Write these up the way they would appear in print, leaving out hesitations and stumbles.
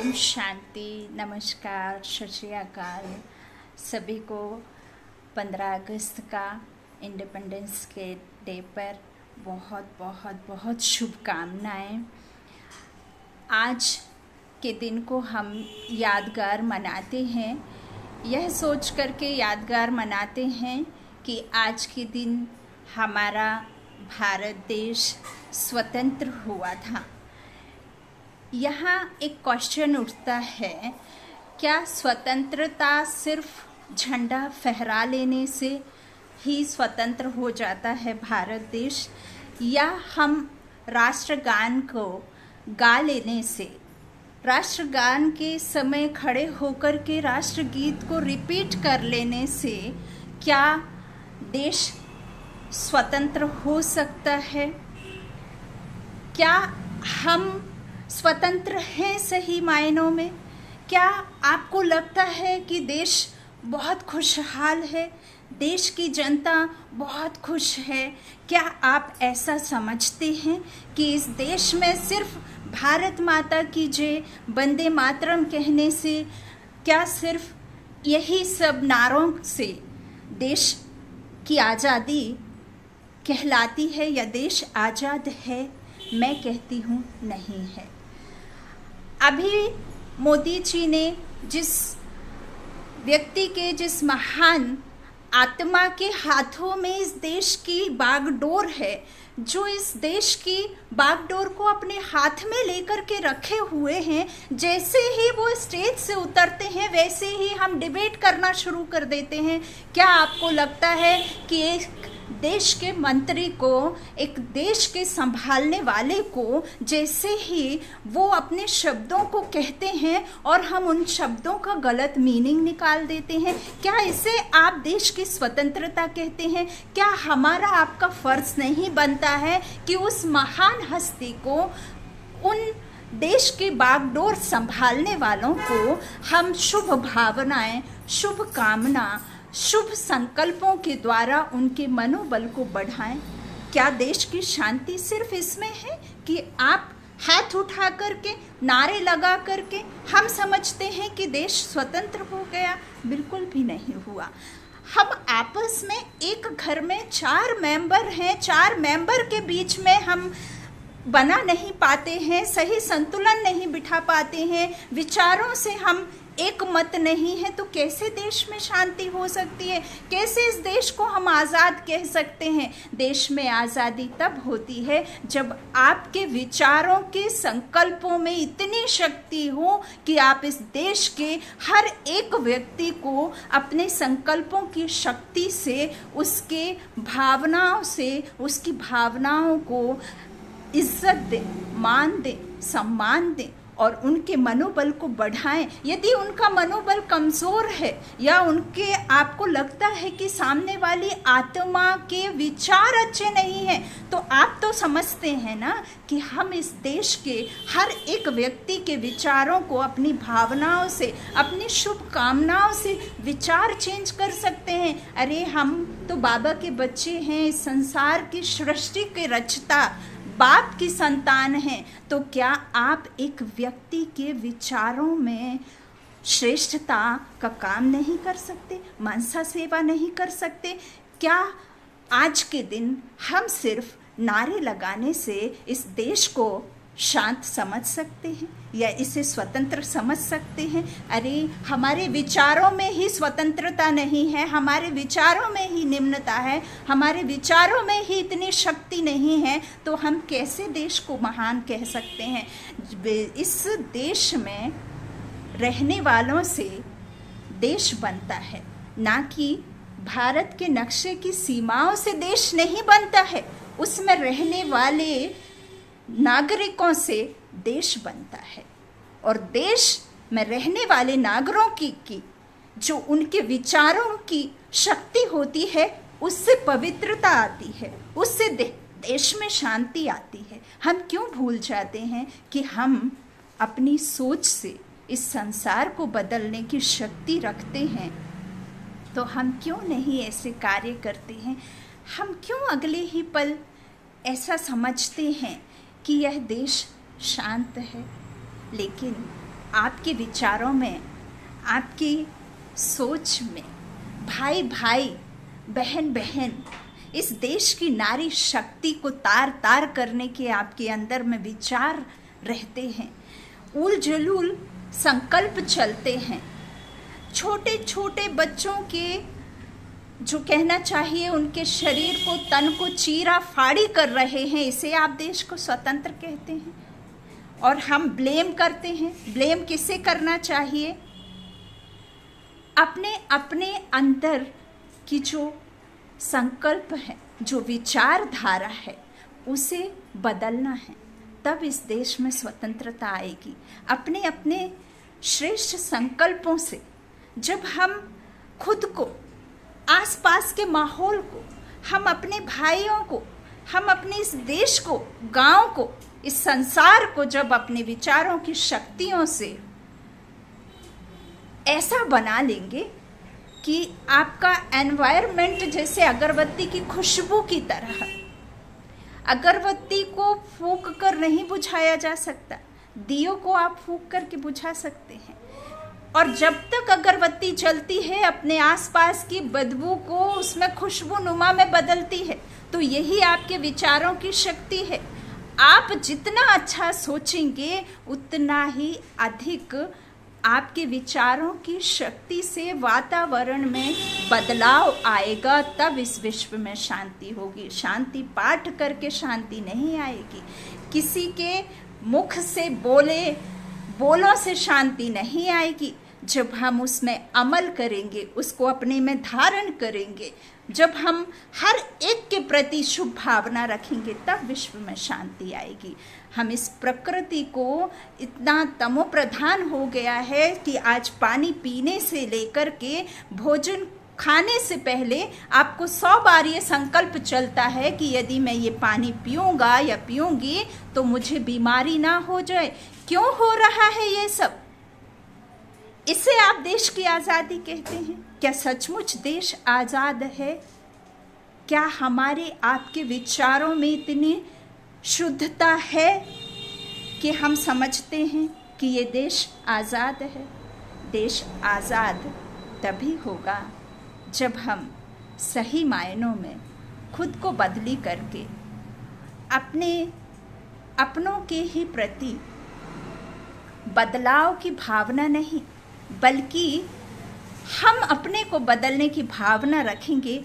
ओम शांति, नमस्कार, सत श्री अकाल। सभी को 15 अगस्त का इंडिपेंडेंस के डे पर बहुत बहुत बहुत शुभकामनाएं। आज के दिन को हम यादगार मनाते हैं, यह सोच कर के यादगार मनाते हैं कि आज के दिन हमारा भारत देश स्वतंत्र हुआ था। यहाँ एक क्वेश्चन उठता है, क्या स्वतंत्रता सिर्फ झंडा फहरा लेने से ही स्वतंत्र हो जाता है भारत देश, या हम राष्ट्रगान को गा लेने से, राष्ट्रगान के समय खड़े होकर के राष्ट्रगीत को रिपीट कर लेने से क्या देश स्वतंत्र हो सकता है? क्या हम स्वतंत्र हैं सही मायनों में? क्या आपको लगता है कि देश बहुत खुशहाल है, देश की जनता बहुत खुश है? क्या आप ऐसा समझते हैं कि इस देश में सिर्फ भारत माता की जय, वंदे मातरम कहने से, क्या सिर्फ यही सब नारों से देश की आज़ादी कहलाती है या देश आज़ाद है? मैं कहती हूँ नहीं है। अभी मोदी जी ने जिस व्यक्ति के, जिस महान आत्मा के हाथों में इस देश की बागडोर है, जो इस देश की बागडोर को अपने हाथ में लेकर के रखे हुए हैं, जैसे ही वो स्टेज से उतरते हैं वैसे ही हम डिबेट करना शुरू कर देते हैं। क्या आपको लगता है कि एक देश के मंत्री को, एक देश के संभालने वाले को, जैसे ही वो अपने शब्दों को कहते हैं और हम उन शब्दों का गलत मीनिंग निकाल देते हैं, क्या इसे आप देश की स्वतंत्रता कहते हैं? क्या हमारा आपका फर्ज नहीं बनता है कि उस महान हस्ती को, उन देश के बागडोर संभालने वालों को हम शुभ भावनाएं, शुभ कामना, शुभ संकल्पों के द्वारा उनके मनोबल को बढ़ाएं? क्या देश की शांति सिर्फ इसमें है कि आप हाथ उठा करके, नारे लगा करके हम समझते हैं कि देश स्वतंत्र हो गया? बिल्कुल भी नहीं हुआ। हम आपस में एक घर में 4 मेंबर हैं, 4 मेंबर के बीच में हम बना नहीं पाते हैं, सही संतुलन नहीं बिठा पाते हैं, विचारों से हम एक मत नहीं है, तो कैसे देश में शांति हो सकती है? कैसे इस देश को हम आज़ाद कह सकते हैं? देश में आज़ादी तब होती है जब आपके विचारों के संकल्पों में इतनी शक्ति हो कि आप इस देश के हर एक व्यक्ति को अपने संकल्पों की शक्ति से, उसके भावनाओं से, उसकी भावनाओं को इज्जत दें, मान दें, सम्मान दें और उनके मनोबल को बढ़ाएं। यदि उनका मनोबल कमज़ोर है या उनके, आपको लगता है कि सामने वाली आत्मा के विचार अच्छे नहीं हैं, तो आप तो समझते हैं ना कि हम इस देश के हर एक व्यक्ति के विचारों को अपनी भावनाओं से, अपनी शुभकामनाओं से विचार चेंज कर सकते हैं। अरे हम तो बाबा के बच्चे हैं, इस संसार की सृष्टि के रचता, बाप की संतान हैं, तो क्या आप एक व्यक्ति के विचारों में श्रेष्ठता का काम नहीं कर सकते? मनसा सेवा नहीं कर सकते? क्या आज के दिन हम सिर्फ नारे लगाने से इस देश को शांत समझ सकते हैं या इसे स्वतंत्र समझ सकते हैं? अरे हमारे विचारों में ही स्वतंत्रता नहीं है, हमारे विचारों में ही निम्नता है, हमारे विचारों में ही इतनी शक्ति नहीं है, तो हम कैसे देश को महान कह सकते हैं? इस देश में रहने वालों से देश बनता है, ना कि भारत के नक्शे की सीमाओं से देश नहीं बनता है। उसमें रहने वाले नागरिकों से देश बनता है, और देश में रहने वाले नागरिकों की जो उनके विचारों की शक्ति होती है, उससे पवित्रता आती है, उससे देश में शांति आती है। हम क्यों भूल जाते हैं कि हम अपनी सोच से इस संसार को बदलने की शक्ति रखते हैं? तो हम क्यों नहीं ऐसे कार्य करते हैं? हम क्यों अगले ही पल ऐसा समझते हैं कि यह देश शांत है, लेकिन आपके विचारों में, आपकी सोच में, भाई भाई, बहन बहन, इस देश की नारी शक्ति को तार तार करने के आपके अंदर में विचार रहते हैं, उल जलूल संकल्प चलते हैं। छोटे छोटे बच्चों के जो कहना चाहिए उनके शरीर को, तन को चीरा फाड़ी कर रहे हैं, इसे आप देश को स्वतंत्र कहते हैं। और हम ब्लेम करते हैं। ब्लेम किसे करना चाहिए? अपने अपने अंदर की जो संकल्प है, जो विचारधारा है, उसे बदलना है, तब इस देश में स्वतंत्रता आएगी। अपने अपने श्रेष्ठ संकल्पों से जब हम खुद को, आसपास के माहौल को, हम अपने भाइयों को, हम अपने इस देश को, गांव को, इस संसार को जब अपने विचारों की शक्तियों से ऐसा बना लेंगे कि आपका एनवायरनमेंट जैसे अगरबत्ती की खुशबू की तरह, अगरबत्ती को फूंक कर नहीं बुझाया जा सकता, दियों को आप फूंक करके बुझा सकते हैं। और जब तक अगरबत्ती जलती है, अपने आसपास की बदबू को उसमें खुशबू नुमा में बदलती है। तो यही आपके विचारों की शक्ति है। आप जितना अच्छा सोचेंगे उतना ही अधिक आपके विचारों की शक्ति से वातावरण में बदलाव आएगा, तब इस विश्व में शांति होगी। शांति पाठ करके शांति नहीं आएगी, किसी के मुख से बोलों से शांति नहीं आएगी। जब हम उसमें अमल करेंगे, उसको अपने में धारण करेंगे, जब हम हर एक के प्रति शुभ भावना रखेंगे, तब विश्व में शांति आएगी। हम इस प्रकृति को इतना तमो प्रधान हो गया है कि आज पानी पीने से लेकर के भोजन खाने से पहले आपको 100 बार ये संकल्प चलता है कि यदि मैं ये पानी पीऊंगा या पीऊंगी तो मुझे बीमारी ना हो जाए। क्यों हो रहा है ये सब? इसे आप देश की आज़ादी कहते हैं? क्या सचमुच देश आज़ाद है? क्या हमारे आपके विचारों में इतनी शुद्धता है कि हम समझते हैं कि ये देश आज़ाद है? देश आज़ाद तभी होगा जब हम सही मायनों में खुद को बदली करके अपनों के ही प्रति बदलाव की भावना नहीं, बल्कि हम अपने को बदलने की भावना रखेंगे,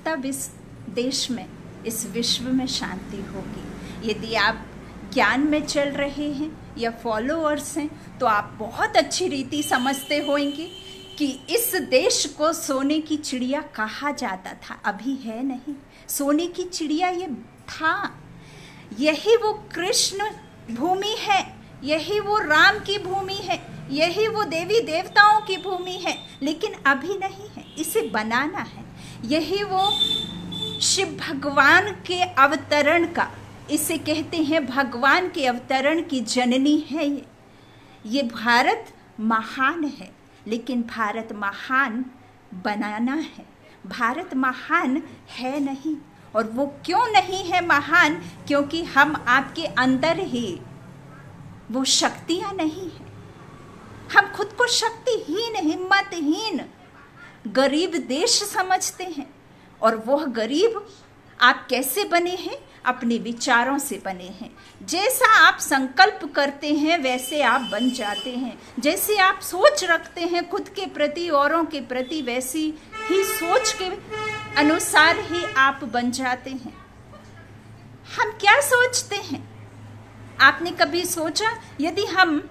तब इस देश में, इस विश्व में शांति होगी। यदि आप ज्ञान में चल रहे हैं या फॉलोअर्स हैं तो आप बहुत अच्छी रीति समझते होंगे कि इस देश को सोने की चिड़िया कहा जाता था, अभी है नहीं। सोने की चिड़िया ये था, यही वो कृष्ण भूमि है, यही वो राम की भूमि है, यही वो देवी देवताओं की भूमि है, लेकिन अभी नहीं है, इसे बनाना है। यही वो शिव भगवान के अवतरण का, इसे कहते हैं भगवान के अवतरण की जननी है ये भारत महान है, लेकिन भारत महान बनाना है। भारत महान है नहीं। और वो क्यों नहीं है महान? क्योंकि हम आपके अंदर ही वो शक्तियां नहीं है। हम खुद को शक्तिहीन, हिम्मतहीन, गरीब देश समझते हैं। और वह गरीब आप कैसे बने हैं? अपने विचारों से बने हैं। जैसा आप संकल्प करते हैं वैसे आप बन जाते हैं। जैसे आप सोच रखते हैं खुद के प्रति, औरों के प्रति, वैसी ही सोच के अनुसार ही आप बन जाते हैं। हम क्या सोचते हैं? आपने कभी सोचा, यदि हम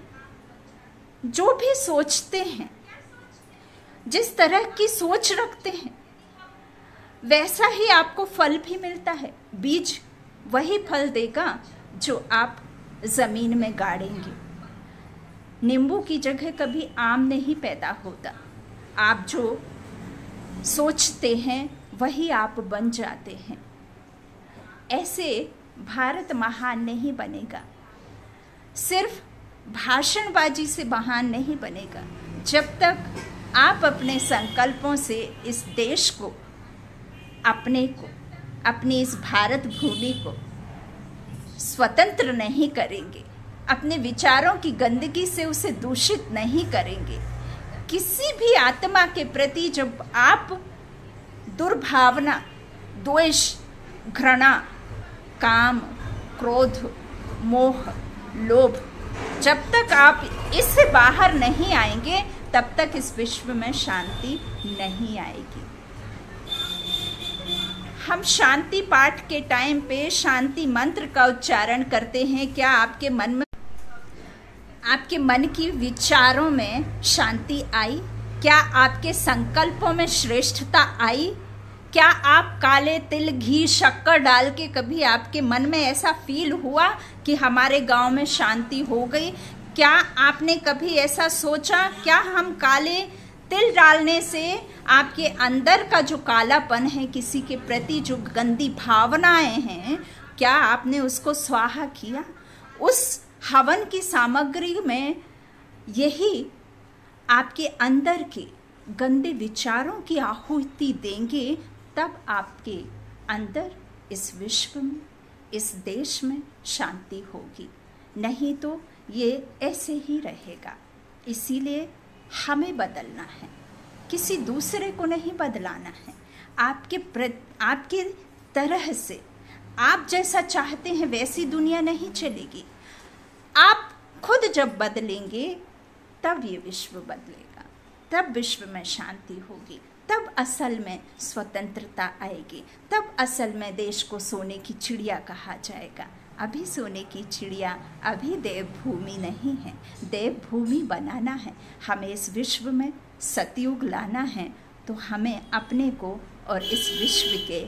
जो भी सोचते हैं, जिस तरह की सोच रखते हैं, वैसा ही आपको फल भी मिलता है। बीज वही फल देगा जो आप जमीन में गाड़ेंगे। नींबू की जगह कभी आम नहीं पैदा होता। आप जो सोचते हैं वही आप बन जाते हैं। ऐसे भारत महान नहीं बनेगा। सिर्फ भाषणबाजी से महान नहीं बनेगा। जब तक आप अपने संकल्पों से इस देश को, अपने को, अपनी इस भारत भूमि को स्वतंत्र नहीं करेंगे, अपने विचारों की गंदगी से उसे दूषित नहीं करेंगे। किसी भी आत्मा के प्रति जब आप दुर्भावना, द्वेष, घृणा, काम, क्रोध, मोह, लोभ, जब तक आप इससे बाहर नहीं आएंगे तब तक इस विश्व में शांति नहीं आएगी। हम शांति पाठ के टाइम पे शांति मंत्र का उच्चारण करते हैं। क्या आपके मन की विचारों में शांति आई? क्या आपके संकल्पों में श्रेष्ठता आई? क्या आप काले तिल, घी, शक्कर डाल के कभी आपके मन में ऐसा फील हुआ कि हमारे गांव में शांति हो गई? क्या आपने कभी ऐसा सोचा? क्या हम काले तिल डालने से आपके अंदर का जो कालापन है, किसी के प्रति जो गंदी भावनाएं हैं, क्या आपने उसको स्वाहा किया? उस हवन की सामग्री में यही आपके अंदर के गंदे विचारों की आहुति देंगे, तब आपके अंदर इस विश्व में, इस देश में शांति होगी। नहीं तो ये ऐसे ही रहेगा। इसीलिए हमें बदलना है, किसी दूसरे को नहीं बदलाना है। आपके तरह से, आप जैसा चाहते हैं वैसी दुनिया नहीं चलेगी। आप खुद जब बदलेंगे तब ये विश्व बदलेगा, तब विश्व में शांति होगी, तब असल में स्वतंत्रता आएगी, तब असल में देश को सोने की चिड़िया कहा जाएगा। अभी सोने की चिड़िया, अभी देवभूमि नहीं है। देवभूमि बनाना है, हमें इस विश्व में सतयुग लाना है। तो हमें अपने को और इस विश्व के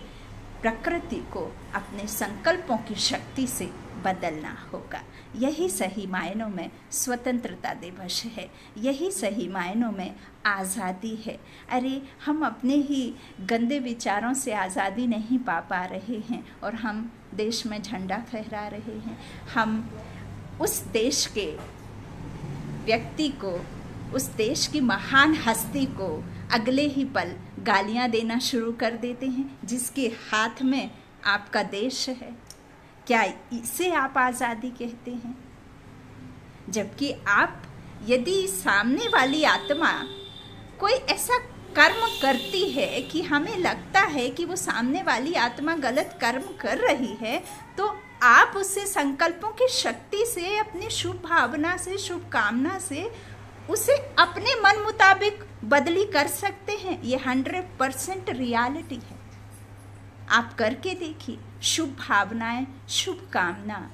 प्रकृति को अपने संकल्पों की शक्ति से बदलना होगा। यही सही मायनों में स्वतंत्रता दिवस है, यही सही मायनों में आज़ादी है। अरे हम अपने ही गंदे विचारों से आज़ादी नहीं पा रहे हैं और हम देश में झंडा फहरा रहे हैं। हम उस देश के व्यक्ति को, उस देश की महान हस्ती को अगले ही पल गालियां देना शुरू कर देते हैं, जिसके हाथ में आपका देश है। क्या इसे आप आज़ादी कहते हैं? जबकि आप, यदि सामने वाली आत्मा कोई ऐसा कर्म करती है कि हमें लगता है कि वो सामने वाली आत्मा गलत कर्म कर रही है, तो आप उससे संकल्पों की शक्ति से, अपनी शुभ भावना से, शुभ कामना से उसे अपने मन मुताबिक बदली कर सकते हैं। ये 100% रियलिटी है। आप करके देखिए, शुभ भावनाएं, शुभ कामना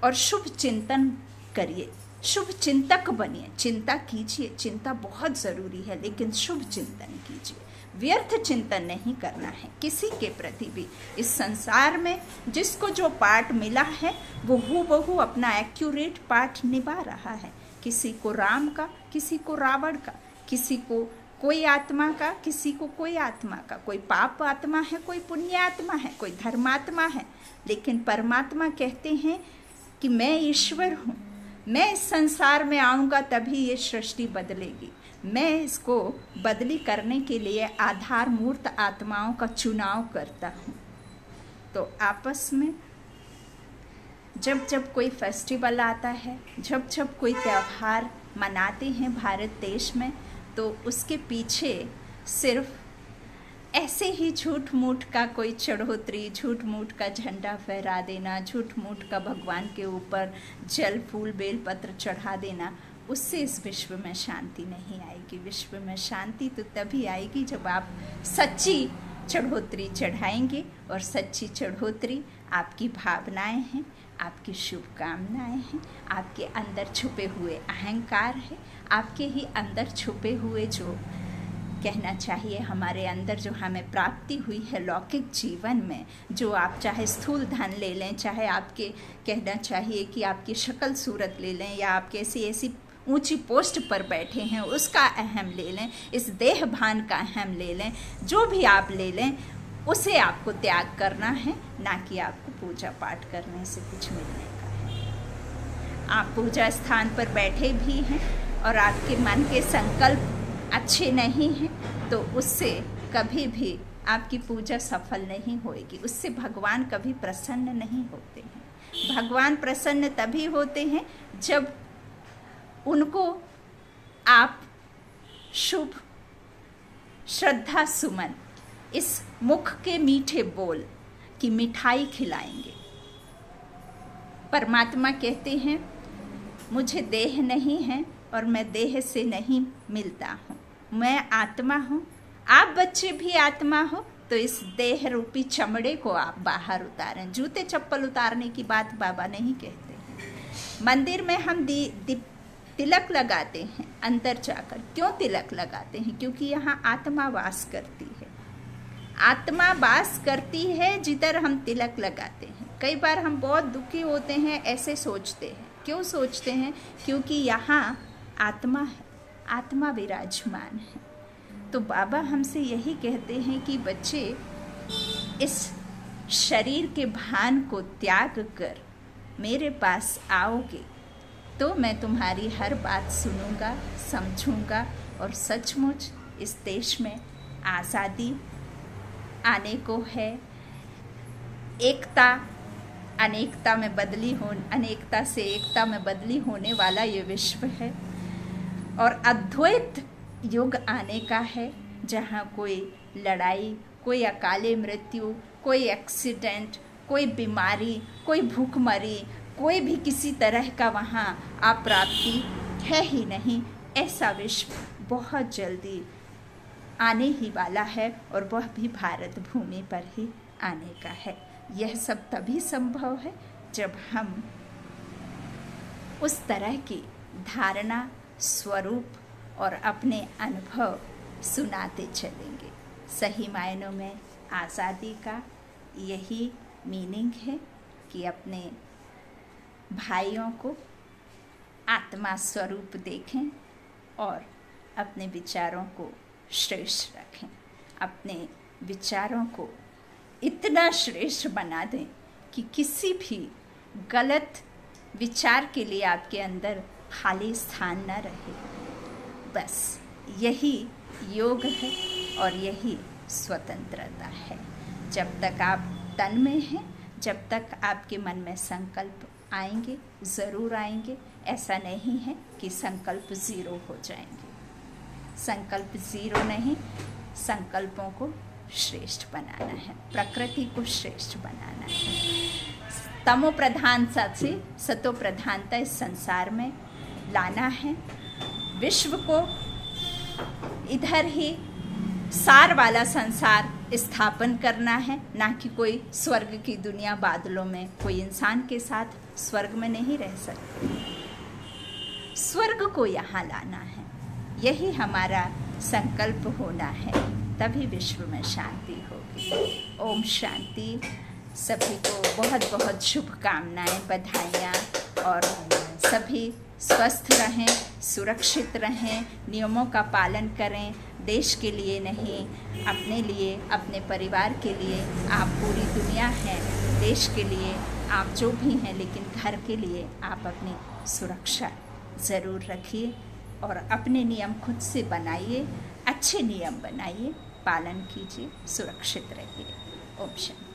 और शुभ चिंतन करिए, शुभ चिंतक बनिए। चिंता कीजिए, चिंता बहुत ज़रूरी है, लेकिन शुभ चिंतन कीजिए। व्यर्थ चिंतन नहीं करना है किसी के प्रति भी। इस संसार में जिसको जो पार्ट मिला है वो हूबहू अपना एक्यूरेट पार्ट निभा रहा है। किसी को राम का, किसी को रावण का, किसी को कोई आत्मा का, किसी को कोई आत्मा का। कोई पाप आत्मा है, कोई पुण्य आत्मा है, कोई धर्मात्मा है। लेकिन परमात्मा कहते हैं कि मैं ईश्वर हूँ, मैं इस संसार में आऊँगा तभी ये सृष्टि बदलेगी। मैं इसको बदली करने के लिए आधार मूर्त आत्माओं का चुनाव करता हूँ। तो आपस में जब जब कोई फेस्टिवल आता है, जब जब कोई त्यौहार मनाते हैं भारत देश में, तो उसके पीछे सिर्फ ऐसे ही झूठ मूठ का कोई चढ़ोतरी, झूठ मूठ का झंडा फहरा देना, झूठ मूठ का भगवान के ऊपर जल, फूल, बेल पत्र चढ़ा देना, उससे इस विश्व में शांति नहीं आएगी। विश्व में शांति तो तभी आएगी जब आप सच्ची चढ़ोतरी चढ़ाएंगे। और सच्ची चढ़ोतरी आपकी भावनाएं हैं, आपकी शुभकामनाएं हैं, आपके अंदर छुपे हुए अहंकार है, आपके ही अंदर छुपे हुए जो कहना चाहिए हमारे अंदर जो हमें प्राप्ति हुई है लौकिक जीवन में, जो आप चाहे स्थूल धन ले लें, चाहे आपके कहना चाहिए कि आपकी शक्ल सूरत ले लें, या आप कैसी ऐसी ऊंची पोस्ट पर बैठे हैं उसका अहम ले लें, इस देह भान का अहम ले लें, जो भी आप ले लें उसे आपको त्याग करना है, ना कि आपको पूजा पाठ करने से कुछ मिलने का है। आप पूजा स्थान पर बैठे भी हैं और आपके मन के संकल्प अच्छे नहीं हैं, तो उससे कभी भी आपकी पूजा सफल नहीं होएगी, उससे भगवान कभी प्रसन्न नहीं होते हैं। भगवान प्रसन्न तभी होते हैं जब उनको आप शुभ श्रद्धा सुमन, इस मुख के मीठे बोल की मिठाई खिलाएंगे। परमात्मा कहते हैं मुझे देह नहीं है और मैं देह से नहीं मिलता हूँ, मैं आत्मा हूँ। आप बच्चे भी आत्मा हो, तो इस देह रूपी चमड़े को आप बाहर उतारें। जूते चप्पल उतारने की बात बाबा नहीं कहते हैं। मंदिर में हम तिलक लगाते हैं अंदर जाकर। क्यों तिलक लगाते हैं? क्योंकि यहाँ आत्मा वास करती है। आत्मा वास करती है जिधर हम तिलक लगाते हैं। कई बार हम बहुत दुखी होते हैं, ऐसे सोचते हैं। क्यों सोचते हैं? क्योंकि यहाँ आत्मा है, आत्मा विराजमान है। तो बाबा हमसे यही कहते हैं कि बच्चे, इस शरीर के भान को त्याग कर मेरे पास आओगे तो मैं तुम्हारी हर बात सुनूंगा, समझूंगा और सचमुच इस देश में आज़ादी आने को है। एकता अनेकता में बदली हो, अनेकता से एकता में बदली होने वाला ये विश्व है और अद्वैत युग आने का है, जहाँ कोई लड़ाई, कोई अकाले मृत्यु, कोई एक्सीडेंट, कोई बीमारी, कोई भूखमरी, कोई भी किसी तरह का वहाँ अप्राप्ति है ही नहीं। ऐसा विश्व बहुत जल्दी आने ही वाला है और वह भी भारत भूमि पर ही आने का है। यह सब तभी संभव है जब हम उस तरह की धारणा, स्वरूप और अपने अनुभव सुनाते चलेंगे। सही मायनों में आज़ादी का यही मीनिंग है कि अपने भाइयों को आत्मा स्वरूप देखें और अपने विचारों को श्रेष्ठ रखें। अपने विचारों को इतना श्रेष्ठ बना दें कि किसी भी गलत विचार के लिए आपके अंदर खाली स्थान न रहे। बस यही योग है और यही स्वतंत्रता है। जब तक आप तन में हैं, जब तक आपके मन में संकल्प आएंगे, ज़रूर आएंगे। ऐसा नहीं है कि संकल्प ज़ीरो हो जाएंगे। संकल्प ज़ीरो नहीं, संकल्पों को श्रेष्ठ बनाना है, प्रकृति को श्रेष्ठ बनाना है। तमो प्रधानता से सतो प्रधानता इस संसार में लाना है। विश्व को इधर ही सार वाला संसार स्थापन करना है, ना कि कोई स्वर्ग की दुनिया बादलों में। कोई इंसान के साथ स्वर्ग में नहीं रह सकते, स्वर्ग को यहाँ लाना है। यही हमारा संकल्प होना है, तभी विश्व में शांति होगी। ओम शांति। सभी को बहुत बहुत शुभकामनाएं, बधाइयाँ, और सभी स्वस्थ रहें, सुरक्षित रहें, नियमों का पालन करें। देश के लिए नहीं, अपने लिए, अपने परिवार के लिए। आप पूरी दुनिया हैं, देश के लिए आप जो भी हैं, लेकिन घर के लिए आप अपनी सुरक्षा ज़रूर रखिए और अपने नियम खुद से बनाइए, अच्छे नियम बनाइए, पालन कीजिए, सुरक्षित रहिए। ओम शांति।